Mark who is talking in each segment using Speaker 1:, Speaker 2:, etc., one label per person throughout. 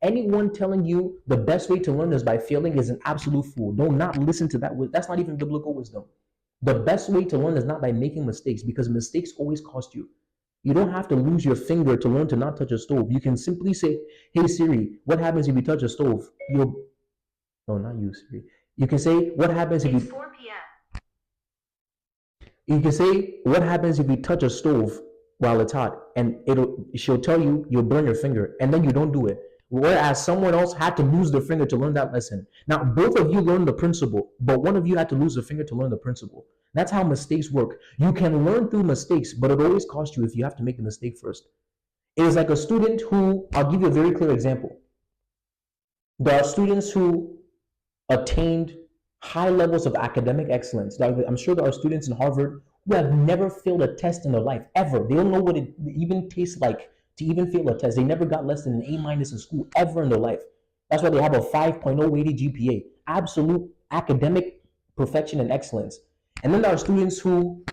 Speaker 1: Anyone telling you the best way to learn is by failing is an absolute fool. Do not listen to that. That's not even biblical wisdom. The best way to learn is not by making mistakes, because mistakes always cost you. You don't have to lose your finger to learn to not touch a stove. You can simply say, "Hey Siri, what happens if you touch a stove?" No, not you, Siri. You can say, "What happens if you..."
Speaker 2: It's 4 p.m.
Speaker 1: You can say, "What happens if you touch a stove while it's hot?" And she'll tell you you'll burn your finger, and then you don't do it. Whereas someone else had to lose their finger to learn that lesson. Now, both of you learned the principle, but one of you had to lose a finger to learn the principle. That's how mistakes work. You can learn through mistakes, but it always costs you if you have to make the mistake first. It is like a student who, I'll give you a very clear example. There are students who attained high levels of academic excellence. I'm sure there are students in Harvard who have never failed a test in their life, ever. They don't know what it even tastes like to even fail a test. They never got less than an A- in school ever in their life. That's why they have a 5.0 weighted GPA. Absolute academic perfection and excellence. And then there are students who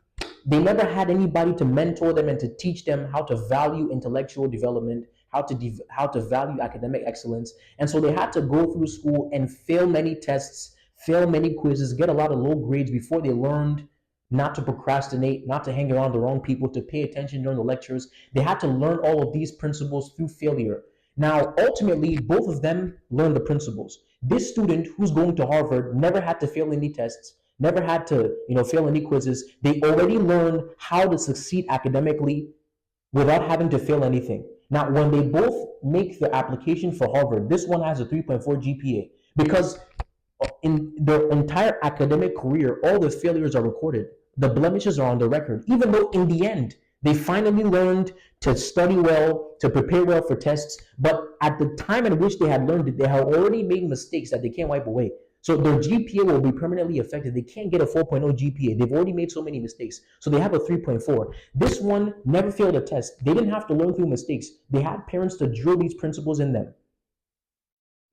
Speaker 1: they never had anybody to mentor them and to teach them how to value intellectual development, how to value academic excellence. And so they had to go through school and fail many tests, fail many quizzes, get a lot of low grades before they learned not to procrastinate, not to hang around the wrong people, to pay attention during the lectures. They had to learn all of these principles through failure. Now, ultimately, both of them learned the principles. This student who's going to Harvard never had to fail any tests, never had to, fail any quizzes. They already learned how to succeed academically without having to fail anything. Now, when they both make the application for Harvard, this one has a 3.4 GPA because in their entire academic career, all the failures are recorded. The blemishes are on the record, even though in the end, they finally learned to study well, to prepare well for tests. But at the time in which they had learned it, they had already made mistakes that they can't wipe away. So their GPA will be permanently affected. They can't get a 4.0 GPA. They've already made so many mistakes. So they have a 3.4. This one never failed a test. They didn't have to learn through mistakes. They had parents to drill these principles in them.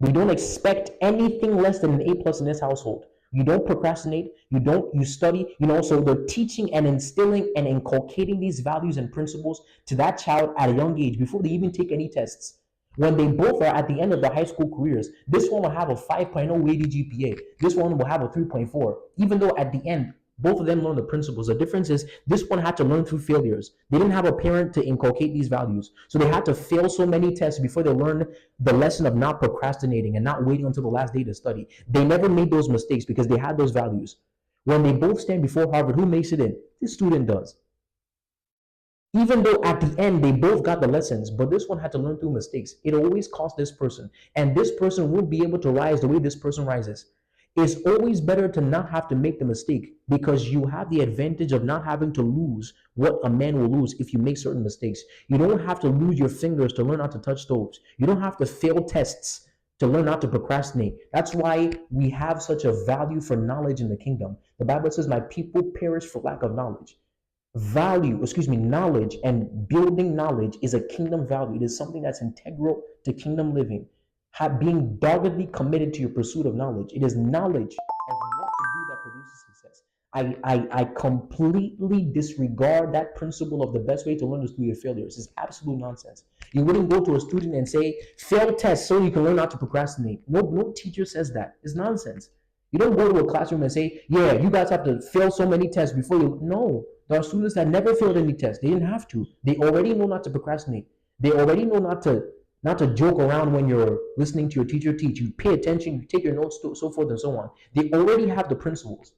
Speaker 1: We don't expect anything less than an A+ in this household. You don't procrastinate, you study, so they're teaching and instilling and inculcating these values and principles to that child at a young age before they even take any tests. When they both are at the end of their high school careers, this one will have a 5.0 weighted GPA. This one will have a 3.4, even though at the end, both of them learn the principles. The difference is this one had to learn through failures. They didn't have a parent to inculcate these values. So they had to fail so many tests before they learned the lesson of not procrastinating and not waiting until the last day to study. They never made those mistakes because they had those values. When they both stand before Harvard, who makes it in? This student does. Even though at the end they both got the lessons, but this one had to learn through mistakes. It always cost this person. And this person won't be able to rise the way this person rises. It's always better to not have to make the mistake because you have the advantage of not having to lose what a man will lose if you make certain mistakes. You don't have to lose your fingers to learn not to touch stoves. You don't have to fail tests to learn not to procrastinate. That's why we have such a value for knowledge in the kingdom. The Bible says, "My people perish for lack of knowledge." Knowledge and building knowledge is a kingdom value. It is something that's integral to kingdom living. Being doggedly committed to your pursuit of knowledge. It is knowledge of what to do that produces success. I completely disregard that principle of the best way to learn is through your failures. It's absolute nonsense. You wouldn't go to a student and say, "Fail tests so you can learn not to procrastinate." No teacher says that. It's nonsense. You don't go to a classroom and say, "Yeah, you guys have to fail so many tests before you..." No, there are students that never failed any tests. They didn't have to. They already know not to procrastinate. They already know not to joke around when you're listening to your teacher teach. You pay attention, you take your notes, so forth and so on. They already have the principles.